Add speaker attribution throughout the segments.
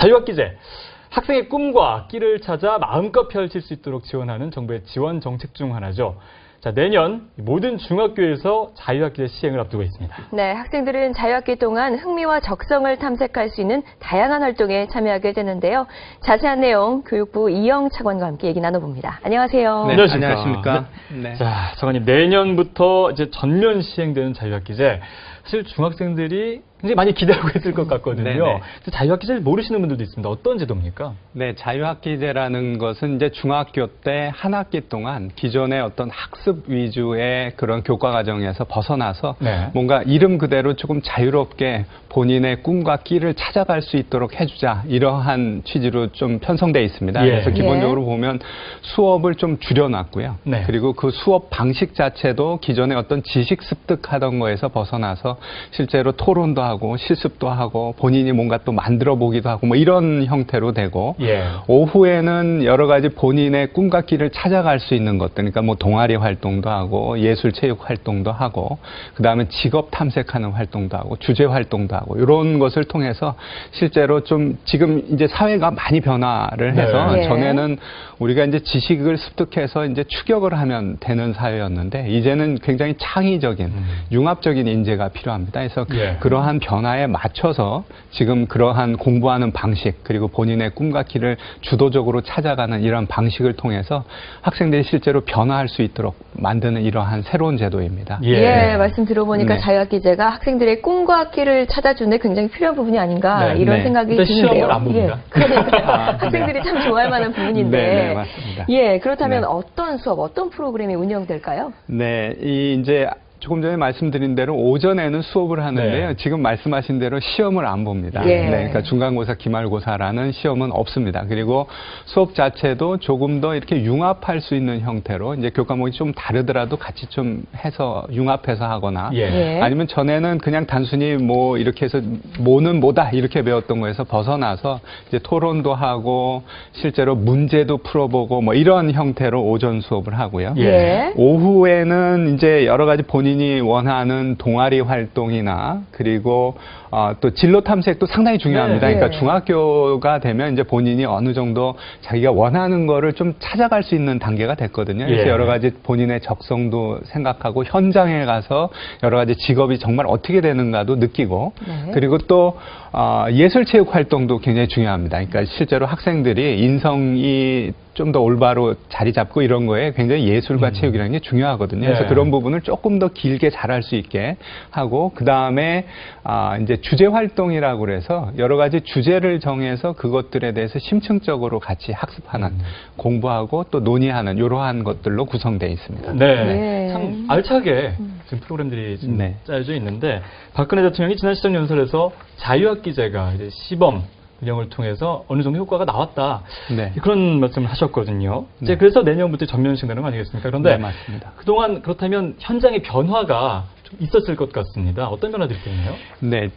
Speaker 1: 자유학기제. 학생의 꿈과 끼를 찾아 마음껏 펼칠 수 있도록 지원하는 정부의 지원 정책 중 하나죠. 자, 내년 모든 중학교에서 자유학기제 시행을 앞두고 있습니다.
Speaker 2: 네, 학생들은 자유학기 동안 흥미와 적성을 탐색할 수 있는 다양한 활동에 참여하게 되는데요. 자세한 내용 교육부 이영 차관과 함께 얘기 나눠봅니다. 안녕하세요.
Speaker 3: 네, 안녕하십니까.
Speaker 1: 네. 자, 차관님, 내년부터 이제 전면 시행되는 자유학기제. 사실 중학생들이 굉장히 많이 기대하고 있을 것 같거든요.
Speaker 3: 네네.
Speaker 1: 자유학기제를 모르시는 분들도 있습니다. 어떤 제도입니까?
Speaker 3: 네, 자유학기제라는 것은 이제 중학교 때 한 학기 동안 기존의 어떤 학습 위주의 그런 교과 과정에서 벗어나서
Speaker 1: 네.
Speaker 3: 뭔가 이름 그대로 조금 자유롭게 본인의 꿈과 끼를 찾아갈 수 있도록 해주자, 이러한 취지로 좀 편성되어 있습니다.
Speaker 1: 예.
Speaker 3: 그래서 기본적으로 보면 수업을 좀 줄여놨고요.
Speaker 1: 네.
Speaker 3: 그리고 그 수업 방식 자체도 기존의 어떤 지식 습득하던 거에서 벗어나서 실제로 토론도 하고 실습도 하고 본인이 뭔가 또 만들어 보기도 하고 뭐 이런 형태로 되고,
Speaker 1: 예.
Speaker 3: 오후에는 여러 가지 본인의 꿈과 끼를 찾아갈 수 있는 것들, 그러니까 뭐 동아리 활동도 하고 예술 체육 활동도 하고, 그다음에 직업 탐색하는 활동도 하고 주제 활동도 하고, 이런 것을 통해서 실제로 좀 지금 이제 사회가 많이 변화를 해서
Speaker 2: 네.
Speaker 3: 전에는 우리가 이제 지식을 습득해서 이제 추격을 하면 되는 사회였는데, 이제는 굉장히 창의적인 융합적인 인재가 필요합니다. 그래서
Speaker 1: 예.
Speaker 3: 그러한 변화에 맞춰서 지금 그러한 공부하는 방식, 그리고 본인의 꿈과 끼를 주도적으로 찾아가는 이런 방식을 통해서 학생들이 실제로 변화할 수 있도록 만드는 이러한 새로운 제도입니다.
Speaker 2: 예, 말씀 들어보니까
Speaker 3: 네.
Speaker 2: 자유학기제가 학생들의 꿈과 끼를 찾아주는 데 굉장히 필요한 부분이 아닌가
Speaker 1: 네.
Speaker 2: 이런
Speaker 3: 네.
Speaker 2: 생각이
Speaker 1: 근데
Speaker 2: 드는데요.
Speaker 1: 시험을 안 봅니다.
Speaker 2: 그러니까 학생들이 참 좋아할 만한 부분인데.
Speaker 3: 네, 맞습니다.
Speaker 2: 예, 그렇다면
Speaker 3: 네.
Speaker 2: 어떤 수업, 어떤 프로그램이 운영될까요?
Speaker 3: 네, 이제 조금 전에 말씀드린 대로 오전에는 수업을 하는데요.
Speaker 1: 네.
Speaker 3: 지금 말씀하신 대로 시험을 안 봅니다.
Speaker 2: 예.
Speaker 3: 네, 그러니까 중간고사, 기말고사라는 시험은 없습니다. 그리고 수업 자체도 조금 더 이렇게 융합할 수 있는 형태로, 이제 교과목이 좀 다르더라도 같이 좀 해서 융합해서 하거나,
Speaker 1: 예.
Speaker 2: 예.
Speaker 3: 아니면 전에는 그냥 단순히 뭐 이렇게 해서 뭐는 뭐다 이렇게 배웠던 거에서 벗어나서 이제 토론도 하고 실제로 문제도 풀어보고 뭐 이런 형태로 오전 수업을 하고요.
Speaker 2: 예.
Speaker 3: 오후에는 이제 여러 가지 본인이 원하는 동아리 활동이나 그리고 또 진로 탐색도 상당히 중요합니다.
Speaker 2: 네.
Speaker 3: 그러니까
Speaker 2: 네.
Speaker 3: 중학교가 되면 이제 본인이 어느 정도 자기가 원하는 거를 좀 찾아갈 수 있는 단계가 됐거든요. 그래서
Speaker 1: 예.
Speaker 3: 여러 가지 본인의 적성도 생각하고 현장에 가서 여러 가지 직업이 정말 어떻게 되는가도 느끼고,
Speaker 2: 네.
Speaker 3: 그리고 또 예술체육 활동도 굉장히 중요합니다. 그러니까 실제로 학생들이 인성이 좀 더 올바로 자리 잡고 이런 거에 굉장히 예술과 체육이라는 게 중요하거든요. 그래서
Speaker 1: 네.
Speaker 3: 그런 부분을 조금 더 길게 잘할 수 있게 하고, 그 다음에 이제 주제 활동이라고 그래서 여러 가지 주제를 정해서 그것들에 대해서 심층적으로 같이 학습하는, 공부하고 또 논의하는 이러한 것들로 구성되어 있습니다.
Speaker 1: 네.
Speaker 2: 예.
Speaker 1: 참 알차게 지금 프로그램들이 지금
Speaker 3: 네.
Speaker 1: 짜여져 있는데, 박근혜 대통령이 지난 시정연설에서 자유학기제가 이제 시범 운영을 통해서 어느 정도 효과가 나왔다.
Speaker 3: 네.
Speaker 1: 그런 말씀을 하셨거든요. 이제
Speaker 3: 네.
Speaker 1: 그래서 내년부터 전면 시행되는 거 아니겠습니까? 그런데
Speaker 3: 네, 맞습니다.
Speaker 1: 그동안 그렇다면 현장의 변화가 좀 있었을 것 같습니다. 어떤 변화들이 있나요?
Speaker 3: 네,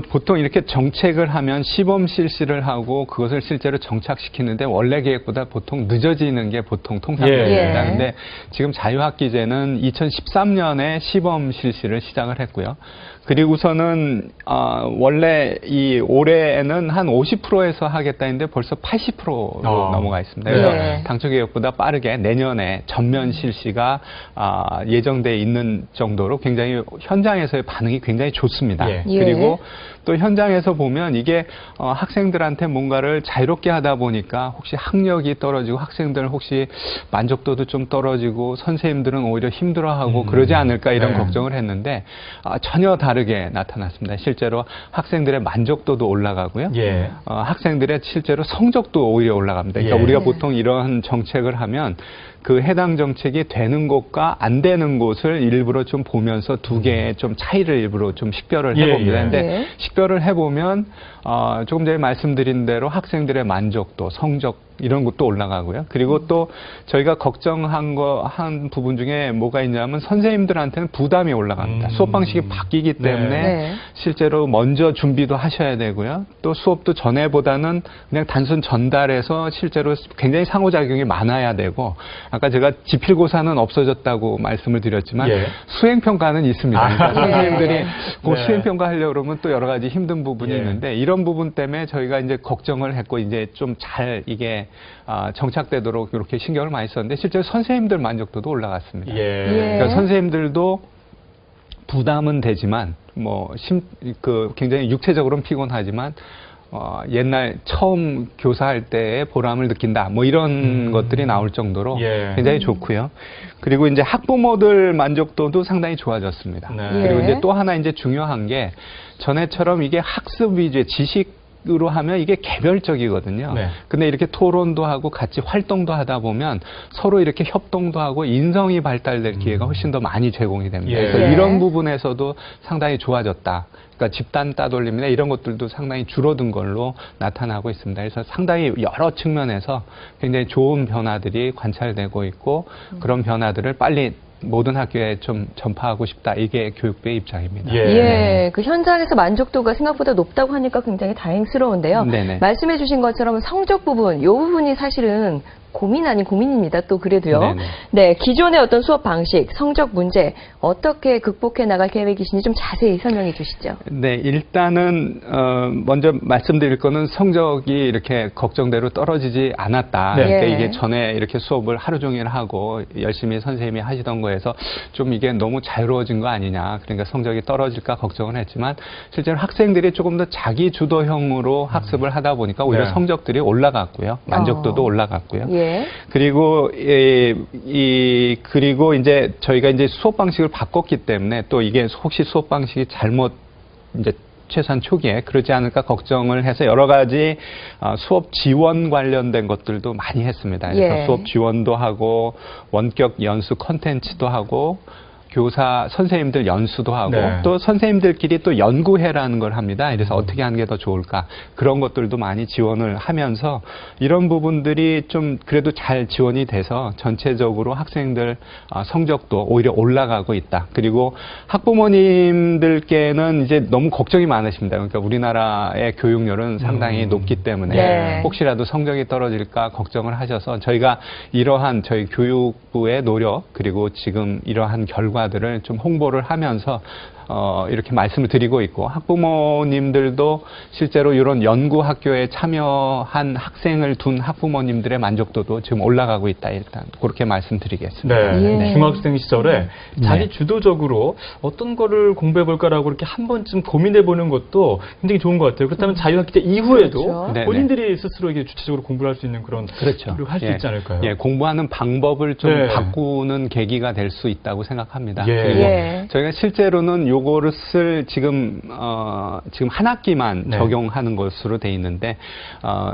Speaker 3: 보통 이렇게 정책을 하면 시범 실시를 하고 그것을 실제로 정착시키는데 원래 계획보다 보통 늦어지는 게 보통 통상입니다.
Speaker 2: 예.
Speaker 3: 근데 지금 자유학기제는 2013년에 시범 실시를 시작을 했고요. 그리고서는 원래 이 올해에는 한 50%에서 하겠다 했는데 벌써 80%로 넘어가 있습니다. 그래서
Speaker 2: 예.
Speaker 3: 당초 계획보다 빠르게 내년에 전면 실시가 예정돼 있는 정도로 굉장히 현장에서의 반응이 굉장히 좋습니다.
Speaker 1: 예.
Speaker 3: 그리고 또 현장에서 보면 이게 학생들한테 뭔가를 자유롭게 하다 보니까 혹시 학력이 떨어지고 학생들 혹시 만족도도 좀 떨어지고 선생님들은 오히려 힘들어하고 그러지 않을까 이런
Speaker 1: 네.
Speaker 3: 걱정을 했는데 전혀 다르게 나타났습니다. 실제로 학생들의 만족도도 올라가고요.
Speaker 1: 예.
Speaker 3: 학생들의 실제로 성적도 오히려 올라갑니다. 그러니까
Speaker 1: 예.
Speaker 3: 우리가 보통 이런 정책을 하면 그 해당 정책이 되는 곳과 안 되는 곳을 일부러 좀 보면서 두 개의 좀 차이를 일부러 좀 식별을 해봅니다.
Speaker 1: 예.
Speaker 3: 근데
Speaker 2: 예.
Speaker 3: 식별을 해보면 조금 전에 말씀드린 대로 학생들의 만족도, 성적 이런 것도 올라가고요. 그리고 또 저희가 걱정한 한 부분 중에 뭐가 있냐면 선생님들한테는 부담이 올라갑니다. 수업 방식이 바뀌기 때문에
Speaker 2: 네.
Speaker 3: 실제로 먼저 준비도 하셔야 되고요. 또 수업도 전에보다는 그냥 단순 전달해서 실제로 굉장히 상호작용이 많아야 되고, 아까 제가 지필고사는 없어졌다고 말씀을 드렸지만
Speaker 1: 예.
Speaker 3: 수행평가는 있습니다. 그러니까 선생님들이
Speaker 2: 네.
Speaker 3: 그
Speaker 1: 네.
Speaker 3: 수행평가 하려고 그러면 또 여러 가지 힘든 부분이
Speaker 1: 예.
Speaker 3: 있는데, 이런 부분 때문에 저희가 이제 걱정을 했고 이제 좀 잘 이게 정착되도록 이렇게 신경을 많이 썼는데, 실제로 선생님들 만족도도 올라갔습니다.
Speaker 1: 예.
Speaker 3: 그러니까 선생님들도 부담은 되지만 굉장히 육체적으로는 피곤하지만 옛날 처음 교사할 때의 보람을 느낀다. 뭐 이런 것들이 나올 정도로
Speaker 1: 예.
Speaker 3: 굉장히 좋고요. 그리고 이제 학부모들 만족도도 상당히 좋아졌습니다.
Speaker 1: 네.
Speaker 3: 그리고
Speaker 2: 예.
Speaker 3: 이제 또 하나 이제 중요한 게, 전에처럼 이게 학습 위주의 지식으로 하면 이게 개별적이거든요.
Speaker 1: 네.
Speaker 3: 근데 이렇게 토론도 하고 같이 활동도 하다 보면 서로 이렇게 협동도 하고 인성이 발달될 기회가 훨씬 더 많이 제공이 됩니다.
Speaker 1: 예.
Speaker 3: 그래서
Speaker 2: 네.
Speaker 3: 이런 부분에서도 상당히 좋아졌다. 그러니까 집단 따돌림이나 이런 것들도 상당히 줄어든 걸로 나타나고 있습니다. 그래서 상당히 여러 측면에서 굉장히 좋은 변화들이 관찰되고 있고, 그런 변화들을 빨리 모든 학교에 좀 전파하고 싶다. 이게 교육부의 입장입니다.
Speaker 2: 예, 그 현장에서 만족도가 생각보다 높다고 하니까 굉장히 다행스러운데요.
Speaker 3: 네네.
Speaker 2: 말씀해 주신 것처럼 성적 부분, 이 부분이 사실은 고민 아닌 고민입니다. 또 그래도요.
Speaker 3: 네네.
Speaker 2: 네, 기존의 어떤 수업 방식, 성적 문제 어떻게 극복해 나갈 계획이신지 좀 자세히 설명해 주시죠.
Speaker 3: 네, 일단은 먼저 말씀드릴 거는 성적이 이렇게 걱정대로 떨어지지 않았다.
Speaker 1: 네.
Speaker 3: 그러니까
Speaker 2: 예.
Speaker 3: 이게 전에 이렇게 수업을 하루 종일 하고 열심히 선생님이 하시던 거에서 좀 이게 너무 자유로워진 거 아니냐. 그러니까 성적이 떨어질까 걱정을 했지만, 실제로 학생들이 조금 더 자기 주도형으로 학습을 하다 보니까 오히려
Speaker 1: 네.
Speaker 3: 성적들이 올라갔고요. 만족도도 올라갔고요.
Speaker 2: 예.
Speaker 3: 그리고 그리고 이제 저희가 이제 수업 방식을 바꿨기 때문에, 또 이게 혹시 수업 방식이 잘못 이제 최소한 초기에 그러지 않을까 걱정을 해서 여러 가지 수업 지원 관련된 것들도 많이 했습니다. 그래서
Speaker 2: 예.
Speaker 3: 수업 지원도 하고 원격 연수 콘텐츠도 하고 교사 선생님들 연수도 하고
Speaker 1: 네.
Speaker 3: 또 선생님들끼리 또 연구회라는 걸 합니다. 그래서 어떻게 하는 게 더 좋을까, 그런 것들도 많이 지원을 하면서 이런 부분들이 좀 그래도 잘 지원이 돼서 전체적으로 학생들 성적도 오히려 올라가고 있다. 그리고 학부모님들께는 이제 너무 걱정이 많으십니다. 그러니까 우리나라의 교육열은 상당히 높기 때문에
Speaker 2: 네.
Speaker 3: 혹시라도 성적이 떨어질까 걱정을 하셔서, 저희가 이러한 저희 교육부의 노력 그리고 지금 이러한 결과들을 좀 홍보를 하면서 이렇게 말씀을 드리고 있고, 학부모님들도 실제로 이런 연구 학교에 참여한 학생을 둔 학부모님들의 만족도도 지금 올라가고 있다. 일단 그렇게 말씀드리겠습니다.
Speaker 1: 네.
Speaker 2: 예.
Speaker 1: 중학생 시절에 자기 주도적으로 어떤 거를 공부해 볼까라고 이렇게 한 번쯤 고민해 보는 것도 굉장히 좋은 것 같아요. 그렇다면 자유학기 때 이후에도
Speaker 2: 그렇죠.
Speaker 3: 네네.
Speaker 1: 본인들이 스스로 이게 주체적으로 공부를 할 수 있는 그런
Speaker 3: 그렇죠.
Speaker 1: 할수 있지 않을까요?
Speaker 3: 예, 공부하는 방법을 좀
Speaker 1: 네.
Speaker 3: 바꾸는 계기가 될 수 있다고 생각합니다.
Speaker 1: 예.
Speaker 3: 그리고
Speaker 2: 예.
Speaker 3: 저희가 실제로는 요거를 지금 한 학기만
Speaker 1: 네.
Speaker 3: 적용하는 것으로 돼 있는데,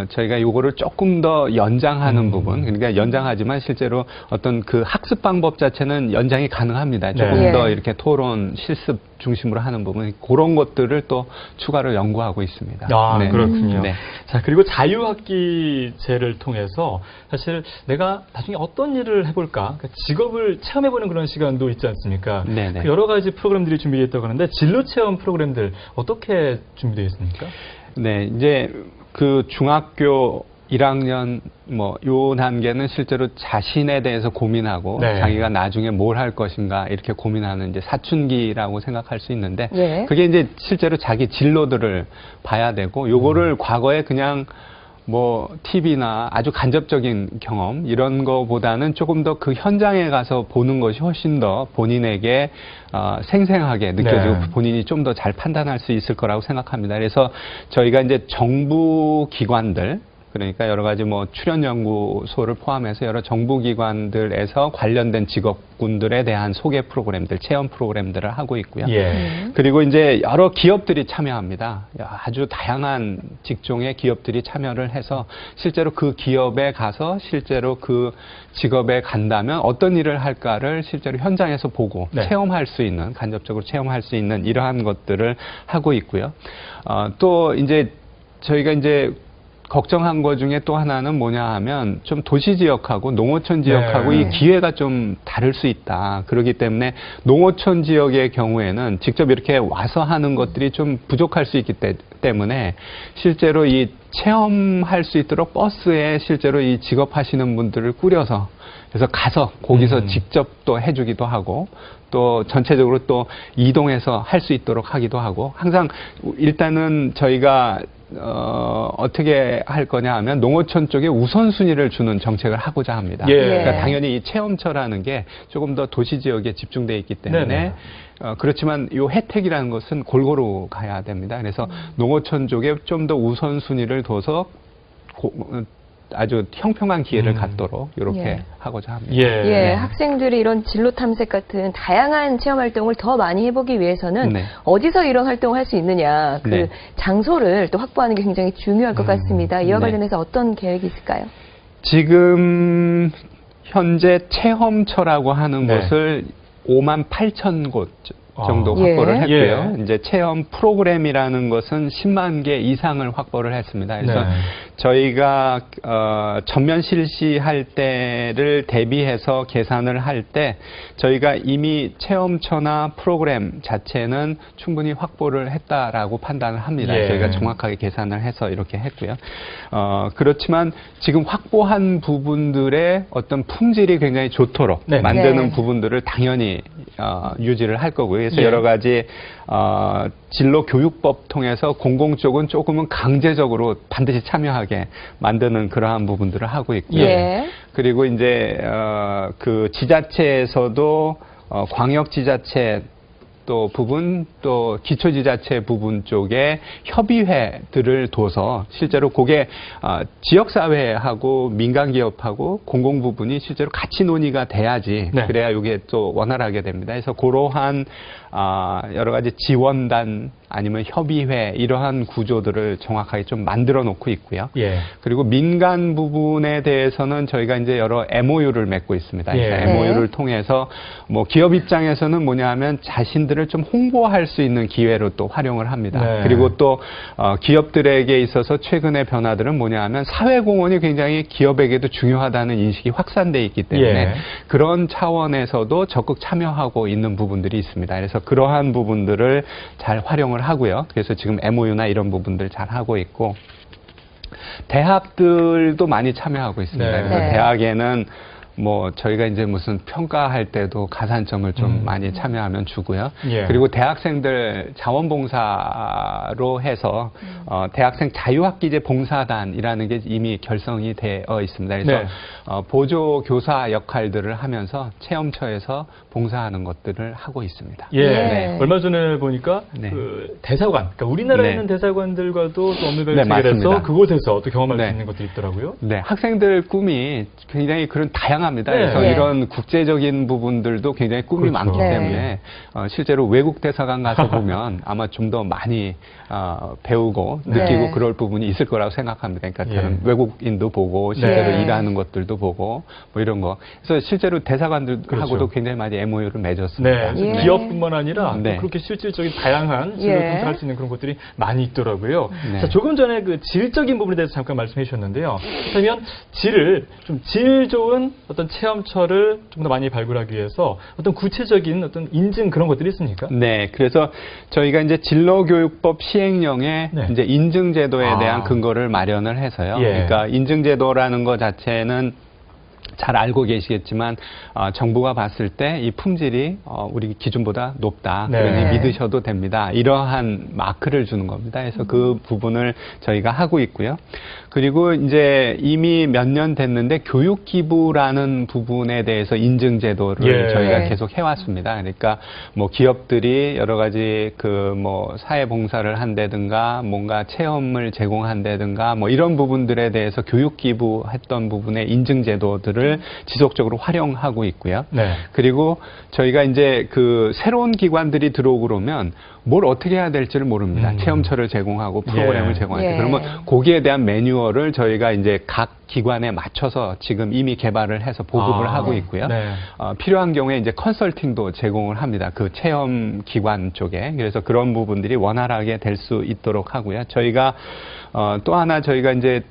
Speaker 3: 저희가 요거를 조금 더 연장하는 부분, 그러니까 연장하지만 실제로 어떤 그 학습 방법 자체는 연장이 가능합니다. 조금
Speaker 2: 네.
Speaker 3: 더 이렇게 토론, 실습 중심으로 하는 부분, 그런 것들을 또 추가로 연구하고 있습니다.
Speaker 1: 아,
Speaker 3: 네.
Speaker 1: 그렇군요.
Speaker 3: 네.
Speaker 1: 자, 그리고 자유학기제를 통해서 사실 내가 나중에 어떤 일을 해볼까, 그러니까 직업을 체험해보는 그런 시간도 있지 않습니까?
Speaker 3: 네네.
Speaker 1: 그 여러 가지 프로그램들이 준비되어 있다고 하는데 진로 체험 프로그램들 어떻게 준비되어 있습니까?
Speaker 3: 네, 이제 그 중학교 1학년 요 단계는 실제로 자신에 대해서 고민하고
Speaker 1: 네.
Speaker 3: 자기가 나중에 뭘 할 것인가 이렇게 고민하는 이제 사춘기라고 생각할 수 있는데,
Speaker 2: 예.
Speaker 3: 그게 이제 실제로 자기 진로들을 봐야 되고, 요거를 과거에 그냥 TV나 아주 간접적인 경험 이런 거보다는 조금 더 그 현장에 가서 보는 것이 훨씬 더 본인에게 생생하게 느껴지고
Speaker 1: 네.
Speaker 3: 본인이 좀 더 잘 판단할 수 있을 거라고 생각합니다. 그래서 저희가 이제 정부 기관들, 그러니까 여러 가지 출연연구소를 포함해서 여러 정부기관들에서 관련된 직업군들에 대한 소개 프로그램들, 체험 프로그램들을 하고 있고요.
Speaker 1: 예.
Speaker 3: 그리고 이제 여러 기업들이 참여합니다. 아주 다양한 직종의 기업들이 참여를 해서 실제로 그 기업에 가서 실제로 그 직업에 간다면 어떤 일을 할까를 실제로 현장에서 보고
Speaker 1: 네.
Speaker 3: 체험할 수 있는, 간접적으로 체험할 수 있는 이러한 것들을 하고 있고요. 또 이제 저희가 이제 걱정한 것 중에 또 하나는 뭐냐 하면 좀 도시 지역하고 농어촌 지역하고
Speaker 1: 네.
Speaker 3: 이 기회가 좀 다를 수 있다. 그렇기 때문에 농어촌 지역의 경우에는 직접 이렇게 와서 하는 것들이 좀 부족할 수 있기 때문에 실제로 이 체험할 수 있도록 버스에 실제로 이 직업하시는 분들을 꾸려서 그래서 가서 거기서 직접 또 해주기도 하고 또 전체적으로 또 이동해서 할 수 있도록 하기도 하고 항상 일단은 저희가 어떻게 할 거냐 하면 농어촌 쪽에 우선순위를 주는 정책을 하고자 합니다.
Speaker 1: 예.
Speaker 3: 그러니까 당연히 이 체험처라는 게 조금 더 도시 지역에 집중되어 있기 때문에
Speaker 1: 네네.
Speaker 3: 그렇지만 이 혜택이라는 것은 골고루 가야 됩니다. 그래서 농어촌 쪽에 좀 더 우선순위를 둬서 아주 형평한 기회를 갖도록 이렇게
Speaker 2: 예.
Speaker 3: 하고자 합니다.
Speaker 1: 예.
Speaker 2: 예, 학생들이 이런 진로 탐색 같은 다양한 체험 활동을 더 많이 해보기 위해서는
Speaker 3: 네.
Speaker 2: 어디서 이런 활동을 할 수 있느냐, 그
Speaker 3: 네.
Speaker 2: 장소를 또 확보하는 게 굉장히 중요할 것 같습니다. 이와
Speaker 3: 네.
Speaker 2: 관련해서 어떤 계획이 있을까요?
Speaker 3: 지금 현재 체험처라고 하는
Speaker 1: 네.
Speaker 3: 곳을 5만 8천 곳 정도
Speaker 2: 예.
Speaker 3: 확보를 했고요.
Speaker 1: 예.
Speaker 3: 이제 체험 프로그램이라는 것은 10만 개 이상을 확보를 했습니다. 그래서
Speaker 1: 네.
Speaker 3: 저희가 전면 실시할 때를 대비해서 계산을 할 때 저희가 이미 체험처나 프로그램 자체는 충분히 확보를 했다라고 판단을 합니다.
Speaker 1: 예.
Speaker 3: 저희가 정확하게 계산을 해서 이렇게 했고요. 그렇지만 지금 확보한 부분들의 어떤 품질이 굉장히 좋도록
Speaker 1: 네.
Speaker 3: 만드는
Speaker 2: 네.
Speaker 3: 부분들을 당연히 유지를 할 거고요. 그래서
Speaker 1: 예.
Speaker 3: 여러 가지 진로 교육법 통해서 공공 쪽은 조금은 강제적으로 반드시 참여하게 만드는 그러한 부분들을 하고 있고요.
Speaker 2: 예.
Speaker 3: 그리고 이제 그 지자체에서도 광역 지자체 또 부분 또 기초지자체 부분 쪽에 협의회들을 둬서 실제로 그게 지역사회하고 민간기업하고 공공 부분이 실제로 같이 논의가 돼야지
Speaker 1: 네.
Speaker 3: 그래야 이게 또 원활하게 됩니다. 그래서 그러한 여러 가지 지원단 아니면 협의회 이러한 구조들을 정확하게 좀 만들어 놓고 있고요.
Speaker 1: 예.
Speaker 3: 그리고 민간 부분에 대해서는 저희가 이제 여러 MOU를 맺고 있습니다.
Speaker 1: 예.
Speaker 3: 그래서 MOU를 통해서 뭐 기업 입장에서는 뭐냐 하면 자신들을 좀 홍보할 수 있는 기회로 또 활용을 합니다.
Speaker 1: 네.
Speaker 3: 그리고 또 기업들에게 있어서 최근의 변화들은 뭐냐 하면 사회공헌이 굉장히 기업에게도 중요하다는 인식이 확산돼 있기 때문에
Speaker 1: 예.
Speaker 3: 그런 차원에서도 적극 참여하고 있는 부분들이 있습니다. 그래서 그러한 부분들을 잘 활용을 하고요. 그래서 지금 MOU나 이런 부분들 잘 하고 있고 대학들도 많이 참여하고 있습니다.
Speaker 1: 네.
Speaker 3: 그래서
Speaker 2: 네.
Speaker 3: 대학에는 뭐 저희가 이제 무슨 평가할 때도 가산점을 좀 많이 참여하면 주고요.
Speaker 1: 예.
Speaker 3: 그리고 대학생들 자원봉사로 해서 대학생 자유학기제 봉사단이라는 게 이미 결성이 되어 있습니다. 그래서
Speaker 1: 네.
Speaker 3: 보조 교사 역할들을 하면서 체험처에서 봉사하는 것들을 하고 있습니다.
Speaker 1: 예.
Speaker 2: 네.
Speaker 1: 얼마 전에 보니까
Speaker 3: 네.
Speaker 1: 그 대사관, 그러니까 우리나라에
Speaker 3: 네.
Speaker 1: 있는 대사관들과도 또 업무를
Speaker 3: 네,
Speaker 1: 체결해서
Speaker 3: 맞습니다.
Speaker 1: 그곳에서 또 경험할
Speaker 3: 네.
Speaker 1: 수 있는 것들이 있더라고요.
Speaker 3: 네, 학생들 꿈이 굉장히 그런 다양합니다.
Speaker 1: 네.
Speaker 3: 그래서
Speaker 2: 네.
Speaker 3: 이런 국제적인 부분들도 굉장히 꿈이
Speaker 1: 그렇죠.
Speaker 3: 많기
Speaker 2: 네.
Speaker 3: 때문에 실제로 외국 대사관 가서 보면 아마 좀 더 많이 배우고 느끼고
Speaker 2: 네.
Speaker 3: 그럴 부분이 있을 거라고 생각합니다. 그러니까
Speaker 1: 예.
Speaker 3: 저는 외국인도 보고 실제로
Speaker 2: 네.
Speaker 3: 일하는 것들도 보고 뭐 이런 거. 그래서 실제로 대사관들하고도
Speaker 1: 그렇죠.
Speaker 3: 굉장히 많이 MOU를 맺었습니다.
Speaker 1: 네,
Speaker 2: 예.
Speaker 1: 기업뿐만 아니라
Speaker 3: 네.
Speaker 1: 또 그렇게 실질적인 다양한 진로
Speaker 2: 예.
Speaker 1: 탐색할 수 있는 그런 것들이 많이 있더라고요.
Speaker 3: 네.
Speaker 1: 자, 조금 전에 그 질적인 부분에 대해서 잠깐 말씀해 주셨는데요. 그렇다면 질을 좀 질 좋은 어떤 체험처를 좀 더 많이 발굴하기 위해서 어떤 구체적인 어떤 인증 그런 것들이 있습니까?
Speaker 3: 네, 그래서 저희가 이제 진로교육법 시행령에
Speaker 1: 네.
Speaker 3: 이제 인증제도에
Speaker 1: 아.
Speaker 3: 대한 근거를 마련을 해서요.
Speaker 1: 예.
Speaker 3: 그러니까 인증제도라는 것 자체는 잘 알고 계시겠지만 정부가 봤을 때 이 품질이 우리 기준보다 높다.
Speaker 1: 네.
Speaker 3: 그러니 믿으셔도 됩니다. 이러한 마크를 주는 겁니다. 그래서 그 부분을 저희가 하고 있고요. 그리고 이제 이미 몇 년 됐는데 교육기부라는 부분에 대해서 인증제도를
Speaker 1: 예.
Speaker 3: 저희가
Speaker 2: 네.
Speaker 3: 계속 해왔습니다. 그러니까 뭐 기업들이 여러 가지 그 뭐 사회봉사를 한다든가 뭔가 체험을 제공한다든가 뭐 이런 부분들에 대해서 교육기부했던 부분의 인증제도들을 지속적으로 활용하고 있고요.
Speaker 1: 네.
Speaker 3: 그리고 저희가 이제 그 새로운 기관들이 들어오고 그러면 뭘 어떻게 해야 될지를 모릅니다. 체험처를 제공하고 프로그램을
Speaker 1: 예.
Speaker 3: 제공할 때.
Speaker 2: 예.
Speaker 3: 그러면 거기에 대한 매뉴얼을 저희가 이제 각 기관에 맞춰서 지금 이미 개발을 해서 보급을
Speaker 1: 아,
Speaker 3: 하고 있고요.
Speaker 1: 네.
Speaker 3: 필요한 경우에 이제 컨설팅도 제공을 합니다. 그 체험 기관 쪽에. 그래서 그런 부분들이 원활하게 될 수 있도록 하고요. 저희가 또 하나 저희가 이제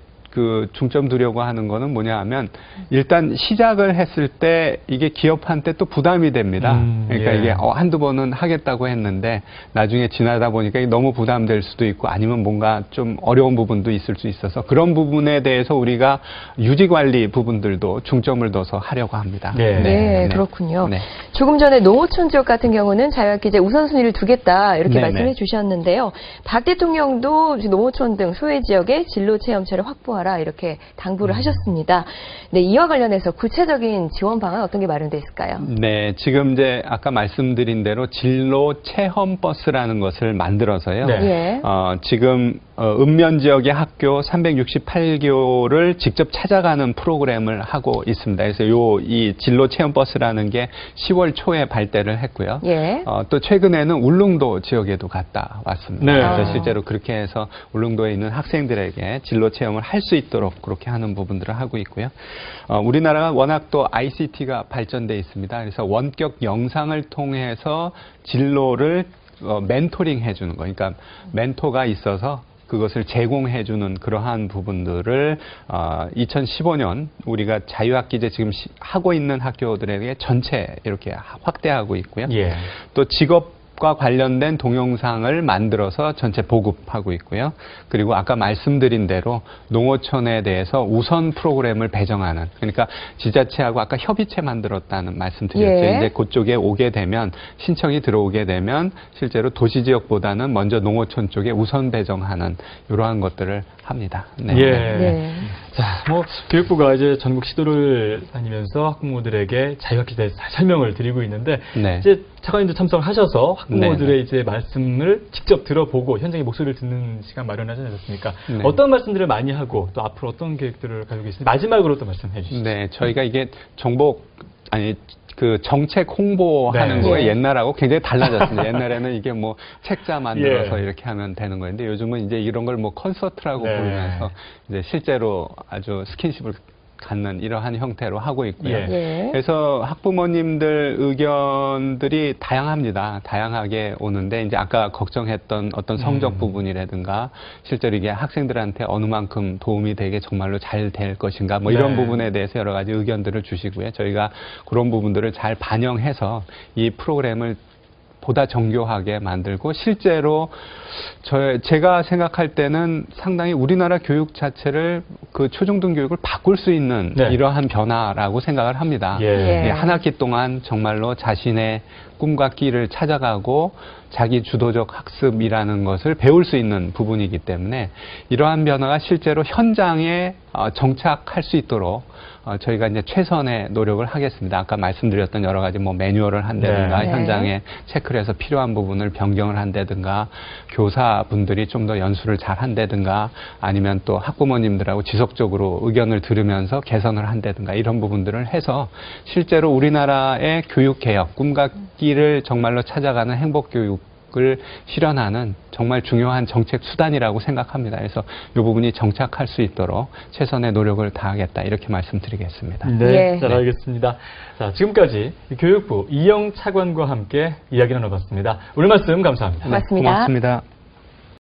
Speaker 3: 중점 두려고 하는 거는 뭐냐 하면 일단 시작을 했을 때 이게 기업한테 또 부담이 됩니다. 그러니까
Speaker 1: 예.
Speaker 3: 이게 한두 번은 하겠다고 했는데 나중에 지나다 보니까 이게 너무 부담될 수도 있고 아니면 뭔가 좀 어려운 부분도 있을 수 있어서 그런 부분에 대해서 우리가 유지 관리 부분들도 중점을 둬서 하려고 합니다.
Speaker 1: 네.
Speaker 2: 네, 그렇군요.
Speaker 3: 네.
Speaker 2: 조금 전에 농어촌 지역 같은 경우는 자유학기제 우선순위를 두겠다 이렇게
Speaker 3: 네네.
Speaker 2: 말씀해 주셨는데요. 박 대통령도 농어촌 등 소외 지역의 진로 체험체를 확보하라 이렇게 당부를 하셨습니다. 네, 이와 관련해서 구체적인 지원 방안 어떤 게 마련돼 있을까요?
Speaker 3: 네, 지금 이제 아까 말씀드린 대로 진로 체험 버스라는 것을 만들어서요.
Speaker 1: 네.
Speaker 2: 예.
Speaker 3: 지금 읍면 지역의 학교 368교를 직접 찾아가는 프로그램을 하고 있습니다. 그래서 이 진로 체험 버스라는 게 10월 초에 발대를 했고요.
Speaker 2: 예.
Speaker 3: 또 최근에는 울릉도 지역에도 갔다 왔습니다.
Speaker 1: 네.
Speaker 3: 그래서 실제로 그렇게 해서 울릉도에 있는 학생들에게 진로 체험을 할 수 있도록 그렇게 하는 부분들을 하고 있고요. 우리나라가 워낙 또 ICT가 발전돼 있습니다. 그래서 원격 영상을 통해서 진로를 멘토링 해주는 거. 그러니까 멘토가 있어서 그것을 제공해주는 그러한 부분들을 2015년 우리가 자유학기제 지금 하고 있는 학교들에게 전체 이렇게 확대하고 있고요.
Speaker 1: 예.
Speaker 3: 또 직업과 관련된 동영상을 만들어서 전체 보급하고 있고요. 그리고 아까 말씀드린 대로 농어촌에 대해서 우선 프로그램을 배정하는, 그러니까 지자체하고 아까 협의체 만들었다는 말씀드렸죠.
Speaker 2: 예.
Speaker 3: 이제 그쪽에 오게 되면, 신청이 들어오게 되면 실제로 도시 지역보다는 먼저 농어촌 쪽에 우선 배정하는 이러한 것들을 합니다. 네.
Speaker 1: 예.
Speaker 2: 네.
Speaker 1: 자, 교육부가 이제 전국 시도를 다니면서 학부모들에게 자유학기제에 대해서 설명을 드리고 있는데,
Speaker 3: 네.
Speaker 1: 이제 차관님도 참석을 하셔서 학부모들의
Speaker 3: 네.
Speaker 1: 이제 말씀을 직접 들어보고 현장의 목소리를 듣는 시간 마련하지 않았습니까?
Speaker 3: 네.
Speaker 1: 어떤 말씀들을 많이 하고 또 앞으로 어떤 계획들을 가지고 계신지 마지막으로 또 말씀해 주시죠.
Speaker 3: 네, 저희가 이게 정책 홍보하는
Speaker 1: 네.
Speaker 3: 거가
Speaker 2: 네.
Speaker 3: 옛날하고 굉장히 달라졌습니다. 옛날에는 이게 책자 만들어서
Speaker 1: 예.
Speaker 3: 이렇게 하면 되는 거였는데 요즘은 이제 이런 걸 콘서트라고
Speaker 1: 네.
Speaker 3: 부르면서 이제 실제로 아주 스킨십을 갖는 이러한 형태로 하고 있고요.
Speaker 1: 예.
Speaker 2: 예.
Speaker 3: 그래서 학부모님들 의견들이 다양합니다. 다양하게 오는데 이제 아까 걱정했던 어떤 성적 부분이라든가 실제로 이게 학생들한테 어느 만큼 도움이 되게 정말로 잘 될 것인가 뭐 이런
Speaker 1: 네.
Speaker 3: 부분에 대해서 여러 가지 의견들을 주시고요. 저희가 그런 부분들을 잘 반영해서 이 프로그램을 보다 정교하게 만들고 실제로 제가 생각할 때는 상당히 우리나라 교육 자체를 초중등 교육을 바꿀 수 있는
Speaker 1: 네.
Speaker 3: 이러한 변화라고 생각을 합니다.
Speaker 1: 예.
Speaker 2: 예.
Speaker 3: 한 학기 동안 정말로 자신의 꿈과 끼를 찾아가고 자기 주도적 학습이라는 것을 배울 수 있는 부분이기 때문에 이러한 변화가 실제로 현장에 정착할 수 있도록 저희가 이제 최선의 노력을 하겠습니다. 아까 말씀드렸던 여러 가지 매뉴얼을 한다든가
Speaker 2: 네.
Speaker 3: 현장에 체크를 해서 필요한 부분을 변경을 한다든가 교사분들이 좀 더 연수를 잘 한다든가 아니면 또 학부모님들하고 지속적으로 의견을 들으면서 개선을 한다든가 이런 부분들을 해서 실제로 우리나라의 교육개혁, 꿈과 끼를 정말로 찾아가는 행복교육을 실현하는 정말 중요한 정책 수단이라고 생각합니다. 그래서 이 부분이 정착할 수 있도록 최선의 노력을 다하겠다 이렇게 말씀드리겠습니다.
Speaker 1: 네,
Speaker 2: 예.
Speaker 1: 잘 알겠습니다. 자, 지금까지 교육부 이영 차관과 함께 이야기 나눠봤습니다. 오늘 말씀 감사합니다.
Speaker 2: 고맙습니다.
Speaker 3: 고맙습니다.